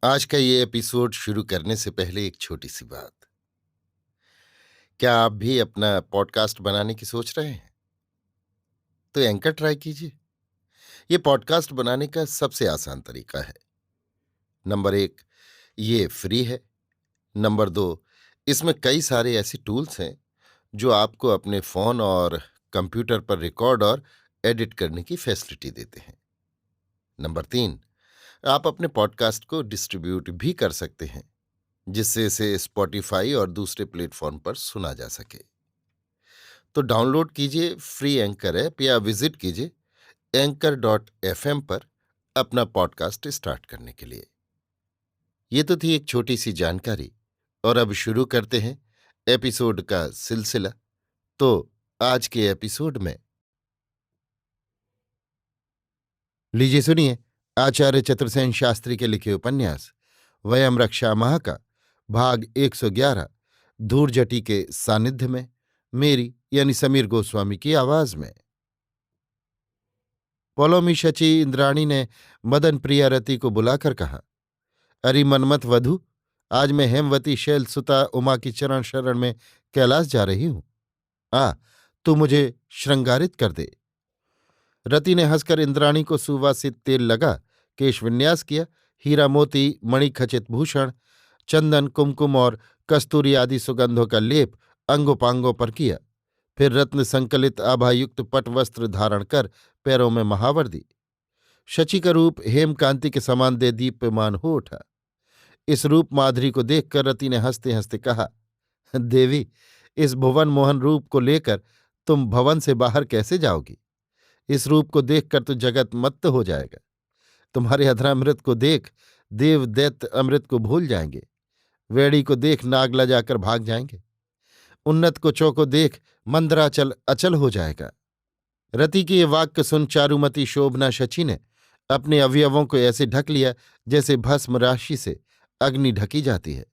आज का ये एपिसोड शुरू करने से पहले एक छोटी सी बात। क्या आप भी अपना पॉडकास्ट बनाने की सोच रहे हैं? तो एंकर ट्राई कीजिए। ये पॉडकास्ट बनाने का सबसे आसान तरीका है। नंबर एक, ये फ्री है। नंबर दो, इसमें कई सारे ऐसे टूल्स हैं जो आपको अपने फोन और कंप्यूटर पर रिकॉर्ड और एडिट करने की फैसिलिटी देते हैं। नंबर तीन, आप अपने पॉडकास्ट को डिस्ट्रीब्यूट भी कर सकते हैं, जिससे इसे स्पॉटिफाई और दूसरे प्लेटफॉर्म पर सुना जा सके। तो डाउनलोड कीजिए फ्री एंकर ऐप या विजिट कीजिए anchor.fm पर अपना पॉडकास्ट स्टार्ट करने के लिए। ये तो थी एक छोटी सी जानकारी, और अब शुरू करते हैं एपिसोड का सिलसिला। तो आज के एपिसोड में लीजिए सुनिए आचार्य चतुर्सेन शास्त्री के लिखे उपन्यास वयम रक्षा माह का भाग 111 धूर्जटी के सानिध्य में, मेरी यानी समीर गोस्वामी की आवाज में। पौलोमी शची इंद्राणी ने मदन प्रिया रति को बुलाकर कहा, अरे मनमथ वधू, आज मैं हेमवती शैल सुता उमा की चरण शरण में कैलाश जा रही हूं। आ, तू मुझे श्रृंगारित कर दे। रति ने हंसकर इंद्राणी को सुवासित तेल लगा केश विन्यास किया। हीरा मोती मणिखचित भूषण, चंदन कुमकुम और कस्तूरी आदि सुगंधों का लेप अंगोपांगों पर किया। फिर रत्न संकलित आभायुक्त पट वस्त्र धारण कर पैरों में महावर दी। शची का रूप हेमकांति के समान दे दीप्यमान हो उठा। इस रूप माधुरी को देखकर रति ने हंसते हंसते कहा, देवी, इस भुवन मोहन रूप को लेकर तुम भवन से बाहर कैसे जाओगी? इस रूप को देखकर तो जगत मत्त हो जाएगा। तुम्हारे अधरामृत को देख देव दैत्य अमृत को भूल जाएंगे। वेड़ी को देख नागला जाकर भाग जाएंगे। उन्नत कुचों को देख मंदराचल अचल हो जाएगा। रति की ये वाक्य सुन चारुमती शोभना शची ने अपने अवयवों को ऐसे ढक लिया जैसे भस्म राशि से अग्नि ढकी जाती है।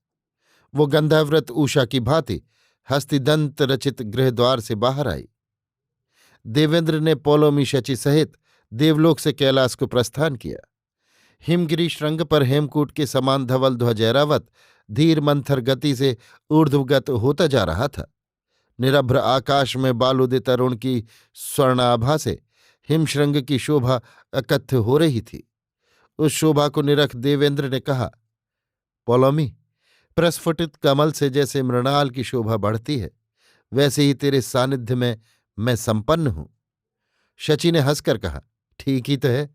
वो गंधाव्रत उषा की भांति हस्तिदंत रचित गृहद्वार से बाहर आई। देवेंद्र ने पौलोमी शची सहित देवलोक से कैलाश को प्रस्थान किया। हिमगिरी श्रृंग पर हेमकूट के समान धवल ध्वजैरावत धीर मंथर गति से ऊर्ध्वगत होता जा रहा था। निरभ्र आकाश में बालुदित अरुण की स्वर्णाभा से हिमशृंग की शोभा अकथ्य हो रही थी। उस शोभा को निरख देवेंद्र ने कहा, पौलोमी, प्रस्फुटित कमल से जैसे मृणाल की शोभा बढ़ती है, वैसे ही तेरे सानिध्य में मैं संपन्न हूं। शची ने हंसकर कहा, ठीक ही तो है।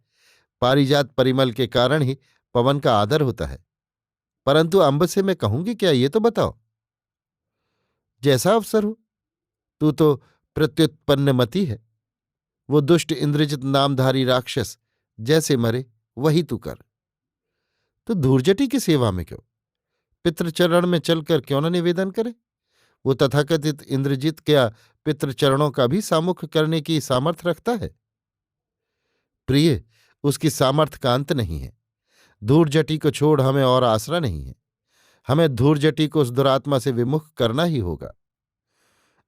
पारिजात परिमल के कारण ही पवन का आदर होता है। परंतु अंब से मैं कहूंगी क्या, ये तो बताओ। जैसा अवसर हो। तू तो प्रत्युत्पन्नमति है। वो दुष्ट इंद्रजित नामधारी राक्षस जैसे मरे वही तू कर। तो धूर्जटी की सेवा में क्यों? पितृचरण में चलकर क्यों न निवेदन करे? वो तथाकथित इंद्रजित क्या पितृचरणों का भी सामुख्य करने की सामर्थ्य रखता है? प्रिय, उसकी सामर्थ्य का अंत नहीं है। धूर्जटी को छोड़ हमें और आसरा नहीं है। हमें धूर्जटी को उस दुरात्मा से विमुख करना ही होगा।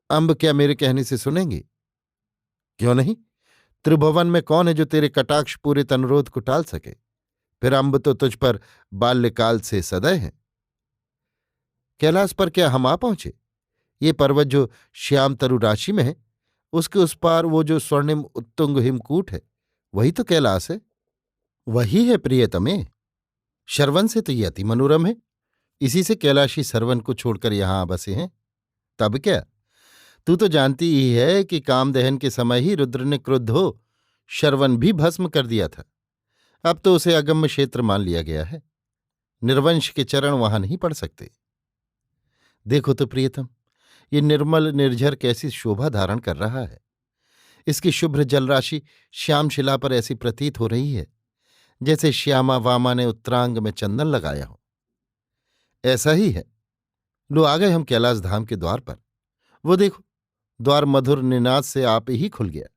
अंब क्या मेरे कहने से सुनेंगी? क्यों नहीं? त्रिभुवन में कौन है जो तेरे कटाक्ष पूरित अनुरोध को टाल सके? फिर अंब तो तुझ पर बाल्यकाल से सदै हैं। कैलाश पर क्या हम आ पहुंचे? ये पर्वत जो श्याम तरु राशि में है, उसके उस पार वो जो स्वर्णिम उत्तुंग हिमकूट है, वही तो कैलाश है। वही है प्रियतमे। शरवन से तो ये अति मनोरम है। इसी से कैलाशी सरवन को छोड़कर यहां आ बसे हैं। तब क्या, तू तो जानती ही है कि कामदहन के समय ही रुद्र ने क्रुद्ध हो शरवन भी भस्म कर दिया था। अब तो उसे अगम्य क्षेत्र मान लिया गया है। निर्वंश के चरण वहां नहीं पड़ सकते। देखो तो प्रियतम, ये निर्मल निर्झर कैसी शोभा धारण कर रहा है। इसकी शुभ्र जलराशि श्याम शिला पर ऐसी प्रतीत हो रही है जैसे श्यामा वामा ने उत्तरांग में चंदन लगाया हो। ऐसा ही है। लो, आ गए हम कैलाश धाम के द्वार पर। वो देखो, द्वार मधुर निनाद से आप ही खुल गया।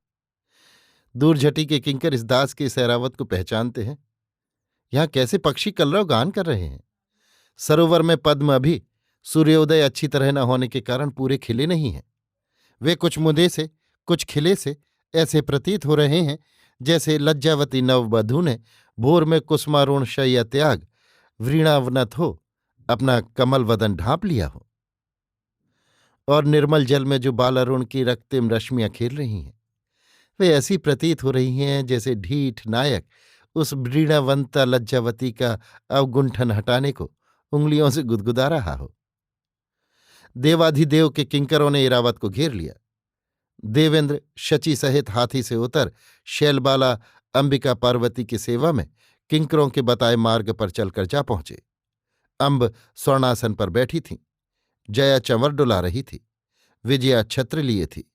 दूरझटी के किंकर इस दास की सैरावत को पहचानते हैं। यहां कैसे पक्षी कलरव गान कर रहे हैं। सरोवर में पद्म अभी सूर्योदय अच्छी तरह न होने के कारण पूरे खिले नहीं हैं। वे कुछ मुदे से कुछ खिले से ऐसे प्रतीत हो रहे हैं जैसे लज्जावती नववधू ने भोर में कुसुमारुण शय्या त्याग व्रीणावनत हो, अपना कमल वदन ढांप लिया हो, और निर्मल जल में जो बालारुण की रक्तिम रश्मियां खेल रही हैं, वे ऐसी प्रतीत हो रही हैं जैसे ढीठ नायक उस व्रीणावंता लज्जावती का अवगुंठन हटाने को उंगलियों से गुदगुदा रहा हो। देवाधिदेव के किंकरों ने इरावत को घेर लिया। देवेंद्र शची सहित हाथी से उतर शैलबाला अंबिका पार्वती की सेवा में किंकरों के बताए मार्ग पर चलकर जा पहुंचे। अंब स्वर्णासन पर बैठी थीं, जया चंवर डुला रही थी, विजया छत्र लिए थी।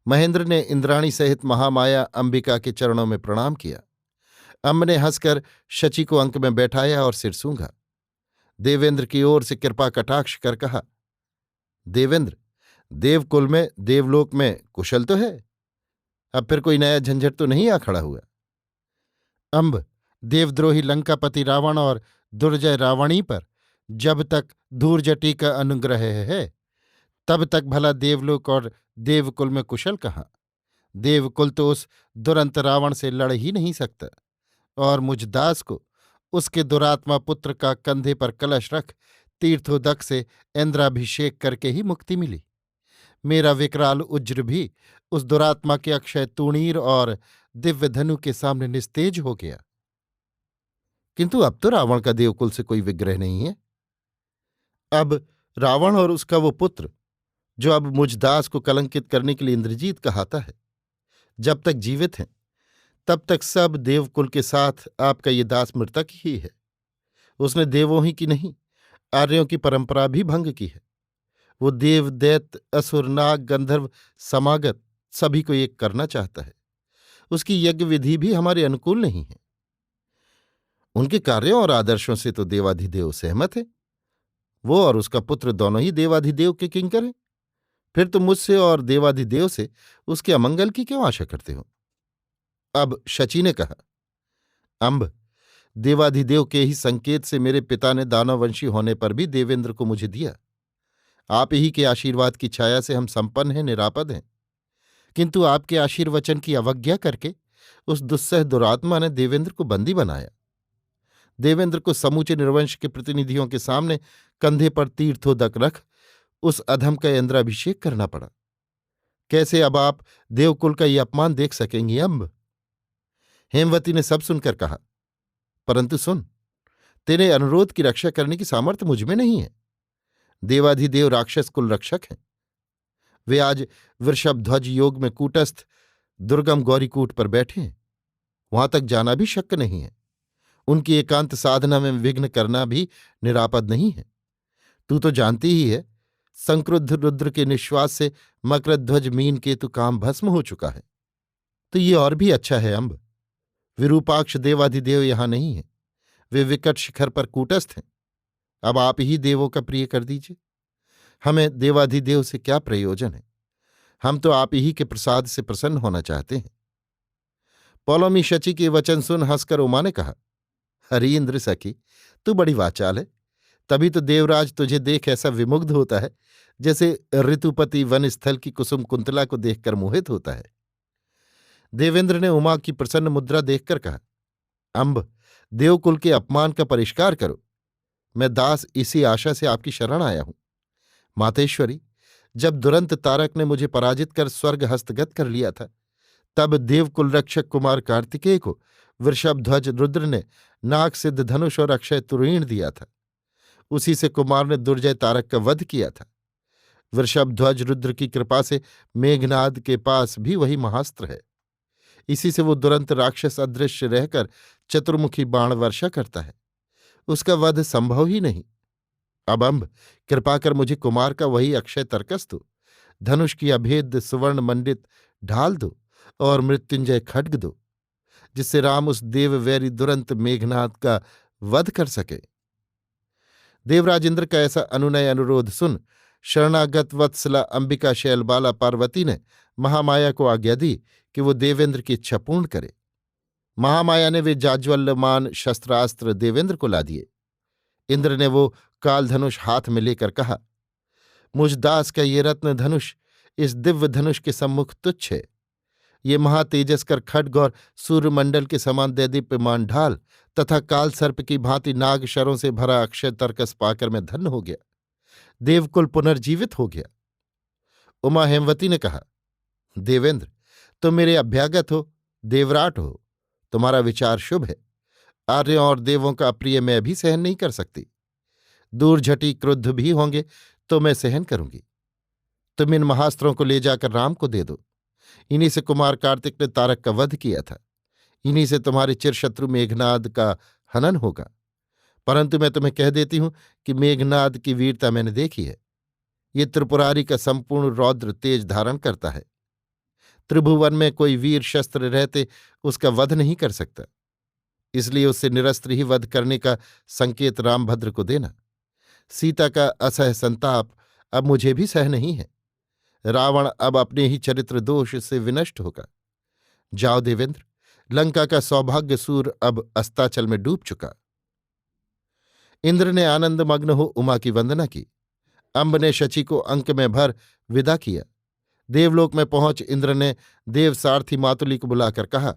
महेंद्र ने इंद्राणी सहित महामाया अंबिका के चरणों में प्रणाम किया। अंब ने हंसकर शची को अंक में बैठाया और सिर सूंघा। देवेंद्र की ओर से कृपा कटाक्ष कर कहा, देवेंद्र, देवकुल में देवलोक में कुशल तो है? अब फिर कोई नया झंझट तो नहीं आ खड़ा हुआ? अंब, देवद्रोही लंकापति रावण और दुर्जय रावणी पर जब तक धूर्जटी का अनुग्रह है, तब तक भला देवलोक और देवकुल में कुशल कहाँ? देवकुल तो उस दुरंत रावण से लड़ ही नहीं सकता, और मुझ दास को उसके दुरात्मा पुत्र का कंधे पर कलश रख तीर्थोदक से इंद्राभिषेक करके ही मुक्ति मिली। मेरा विकराल उज्र भी उस दुरात्मा के अक्षय तूणीर और दिव्य धनु के सामने निस्तेज हो गया। किंतु अब तो रावण का देवकुल से कोई विग्रह नहीं है। अब रावण और उसका वो पुत्र, जो अब मुझ दास को कलंकित करने के लिए इंद्रजीत कहाता है, जब तक जीवित हैं तब तक सब देवकुल के साथ आपका ये दास मृतक ही है। उसने देवों ही की नहीं, आर्यों की परंपरा भी भंग की है। वो देव, दैत्य, असुर, नाग, गंधर्व, समागत सभी को एक करना चाहता है। उसकी यज्ञ विधि भी हमारे अनुकूल नहीं है। उनके कार्यों और आदर्शों से तो देवाधिदेव सहमत है। वो और उसका पुत्र दोनों ही देवाधिदेव के किंकर हैं। फिर तुम मुझसे और देवाधिदेव से उसके अमंगल की क्यों आशा करते हो? अब शची ने कहा, अंब, देवाधिदेव के ही संकेत से मेरे पिता ने दानववंशी होने पर भी देवेंद्र को मुझे दिया। आप ही के आशीर्वाद की छाया से हम संपन्न हैं, निरापद हैं। किंतु आपके आशीर्वचन की अवज्ञा करके उस दुस्सह दुरात्मा ने देवेंद्र को बंदी बनाया। देवेंद्र को समूचे निर्वंश के प्रतिनिधियों के सामने कंधे पर तीर्थोदक रख उस अधम का इंद्राभिषेक करना पड़ा। कैसे अब आप देवकुल का ये अपमान देख सकेंगी अंब? हेमवती ने सब सुनकर कहा, परंतु सुन, तेरे अनुरोध की रक्षा करने की सामर्थ्य मुझमें नहीं है। देवाधिदेव राक्षस कुल रक्षक हैं। वे आज वृषभध्वज योग में कूटस्थ दुर्गम गौरीकूट पर बैठे हैं। वहां तक जाना भी शक्य नहीं है। उनकी एकांत साधना में विघ्न करना भी निरापद नहीं है। तू तो जानती ही है, संक्रुद्ध रुद्र के निश्वास से मकरध्वज मीन केतु काम भस्म हो चुका है। तो ये और भी अच्छा है अंब, विरूपाक्ष देवाधिदेव यहां नहीं है। वे विकट शिखर पर कूटस्थ हैं। अब आप ही देवों का प्रिय कर दीजिए। हमें देवाधिदेव से क्या प्रयोजन है? हम तो आप ही के प्रसाद से प्रसन्न होना चाहते हैं। पौलोमी शची के वचन सुन हंसकर उमा ने कहा, हरि इंद्र सखी, तू बड़ी वाचाल है। तभी तो देवराज तुझे देख ऐसा विमुग्ध होता है, जैसे ऋतुपति वन स्थल की कुसुम कुंतला को देखकर मोहित होता है। देवेंद्र ने उमा की प्रसन्न मुद्रा देखकर कहा, अंब, देवकुल के अपमान का परिष्कार करो। मैं दास इसी आशा से आपकी शरण आया हूं। मातेश्वरी, जब दुरंत तारक ने मुझे पराजित कर स्वर्ग हस्तगत कर लिया था, तब देवकुल रक्षक कुमार कार्तिकेय को वृषभध्वज रुद्र ने नागसिद्ध धनुष और अक्षय तुरीण दिया था। उसी से कुमार ने दुर्जय तारक का वध किया था। वृषभध्वज रुद्र की कृपा से मेघनाद के पास भी वही महास्त्र है। इसी से वो दुरंत राक्षस अदृश्य रहकर चतुर्मुखी बाण वर्षा करता है। उसका वध संभव ही नहीं। अब अंब, कृपा कर मुझे कुमार का वही अक्षय तर्कस दो, धनुष की अभेद्य सुवर्ण मंडित ढाल दो और मृत्युंजय खड्ग दो, जिससे राम उस देववैरी दुरंत मेघनाद का वध कर सके। देवराज इंद्र का ऐसा अनुनय अनुरोध सुन शरणागत वत्सला अंबिका शैलबाला पार्वती ने महामाया को आज्ञा दी कि वो देवेंद्र की इच्छा पूर्ण करे। महामाया ने वे जाज्वल्यमान शस्त्रास्त्र देवेंद्र को ला दिए। इंद्र ने वो कालधनुष हाथ में लेकर कहा, मुझ दास का ये रत्न धनुष इस दिव्य धनुष के सम्मुख तुच्छ है। ये महातेजस्कर खड्ग और सूर्यमंडल के समान दैदीप्यमान ढाल तथा काल सर्प की भांति नाग शरों से भरा अक्षय तर्कस पाकर मैं धन्य हो गया। देवकुल पुनर्जीवित हो गया। उमा हेमवती ने कहा, देवेंद्र, तुम मेरे अभ्यागत हो, देवराट हो, तुम्हारा विचार शुभ है। आर्यों और देवों का अप्रिय मैं भी सहन नहीं कर सकती। दूरझटी क्रुद्ध भी होंगे तो मैं सहन करूंगी। तुम इन महास्त्रों को ले जाकर राम को दे दो। इन्हीं से कुमार कार्तिक ने तारक का वध किया था। इन्हीं से तुम्हारे चिरशत्रु मेघनाद का हनन होगा। परंतु मैं तुम्हें कह देती हूं कि मेघनाद की वीरता मैंने देखी है। ये त्रिपुरारी का संपूर्ण रौद्र तेज धारण करता है। त्रिभुवन में कोई वीर शस्त्र रहते उसका वध नहीं कर सकता। इसलिए उससे निरस्त्र ही वध करने का संकेत रामभद्र को देना। सीता का असह संताप अब मुझे भी सह नहीं है। रावण अब अपने ही चरित्र दोष से विनष्ट होगा। जाओ देवेंद्र, लंका का सौभाग्य सूर अब अस्ताचल में डूब चुका। इंद्र ने आनंदमग्न हो उमा की वंदना की। अंब ने शची को अंक में भर विदा किया। देवलोक में पहुंच इंद्र ने देवसारथी मातुली को बुलाकर कहा,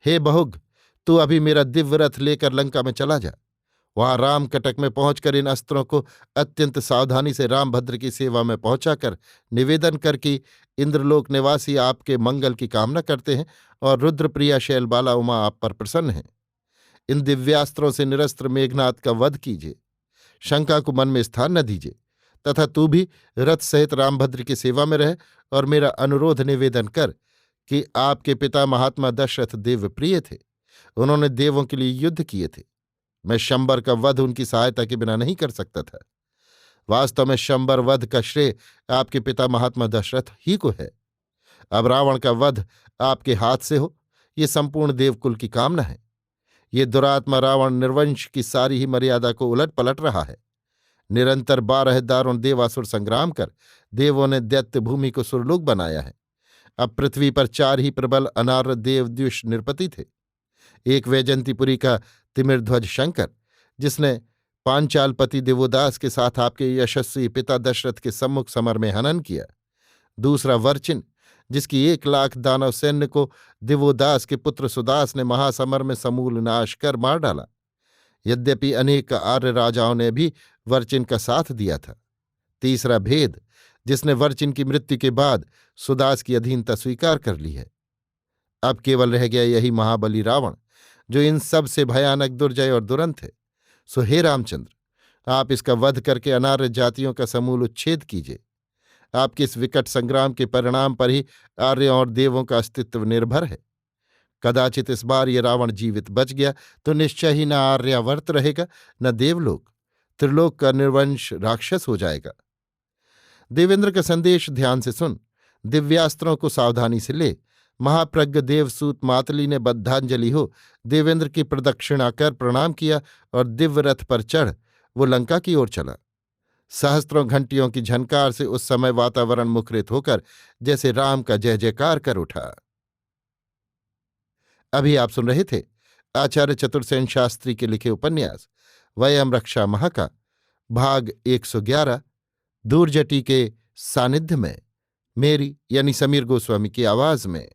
हे बहुग, तू अभी मेरा दिव्य रथ लेकर लंका में चला जा। वहां रामकटक में पहुंचकर इन अस्त्रों को अत्यंत सावधानी से रामभद्र की सेवा में पहुंचाकर निवेदन कर कि इंद्रलोक निवासी आपके मंगल की कामना करते हैं और रुद्रप्रिया शैलबाला उमा आप पर प्रसन्न हैं। इन दिव्यास्त्रों से निरस्त्र मेघनाद का वध कीजिए। शंका को मन में स्थान न दीजिए तथा तू भी रथ सहित रामभद्र की सेवा में रह और मेरा अनुरोध निवेदन कर कि आपके पिता महात्मा दशरथ देवप्रिय थे। उन्होंने देवों के लिए युद्ध किए थे। मैं शंबर का वध उनकी सहायता के बिना नहीं कर सकता था। वास्तव में शंबर वध का श्रेय आपके पिता महात्मा दशरथ ही को है। अब रावण का वध आपके हाथ से हो, ये संपूर्ण देवकुल की कामना है। ये दुरात्मा रावण निर्वंश की सारी ही मर्यादा को उलट पलट रहा है। निरंतर 12 दारुण देवासुर संग्राम कर देवों ने दैत्य भूमि को सुरलोक बनाया है। अब पृथ्वी पर 4 ही प्रबल अनार्य देवद्विष नृपति थे। एक वैजंतीपुरी का तिमिरध्वज शंकर, जिसने पांचालपति देवोदास के साथ आपके यशस्वी पिता दशरथ के सम्मुख समर में हनन किया। दूसरा वर्चिन, जिसकी 1 लाख दानव सैन्य को दिवोदास के पुत्र सुदास ने महासमर में समूल नाश कर मार डाला। यद्यपि अनेक आर्य राजाओं ने भी वर्चिन का साथ दिया था। तीसरा भेद, जिसने वर्चिन की मृत्यु के बाद सुदास की अधीनता स्वीकार कर ली है। अब केवल रह गया यही महाबली रावण, जो इन सब से भयानक दुर्जय और दुरंत है। सो हे रामचंद्र, आप इसका वध करके अनार्य जातियों का समूल उच्छेद कीजिए। आपके इस विकट संग्राम के परिणाम पर ही आर्यों और देवों का अस्तित्व निर्भर है। कदाचित इस बार ये रावण जीवित बच गया तो निश्चय ही न आर्यावर्त रहेगा न देवलोक। त्रिलोक का निर्वंश राक्षस हो जाएगा। देवेंद्र का संदेश ध्यान से सुन। दिव्यास्त्रों को सावधानी से ले। महाप्रज्ञ देवसूत मातली ने बद्धांजलि हो देवेंद्र की प्रदक्षिणा कर प्रणाम किया और दिव्य रथ पर चढ़ वो लंका की ओर चला। सहस्त्रों घंटियों की झनकार से उस समय वातावरण मुखरित होकर जैसे राम का जय जयकार कर उठा। अभी आप सुन रहे थे आचार्य चतुर्सेन शास्त्री के लिखे उपन्यास वयम रक्षा महा का भाग 111 दूरजटी के सानिध्य में, मेरी यानी समीर गोस्वामी की आवाज में।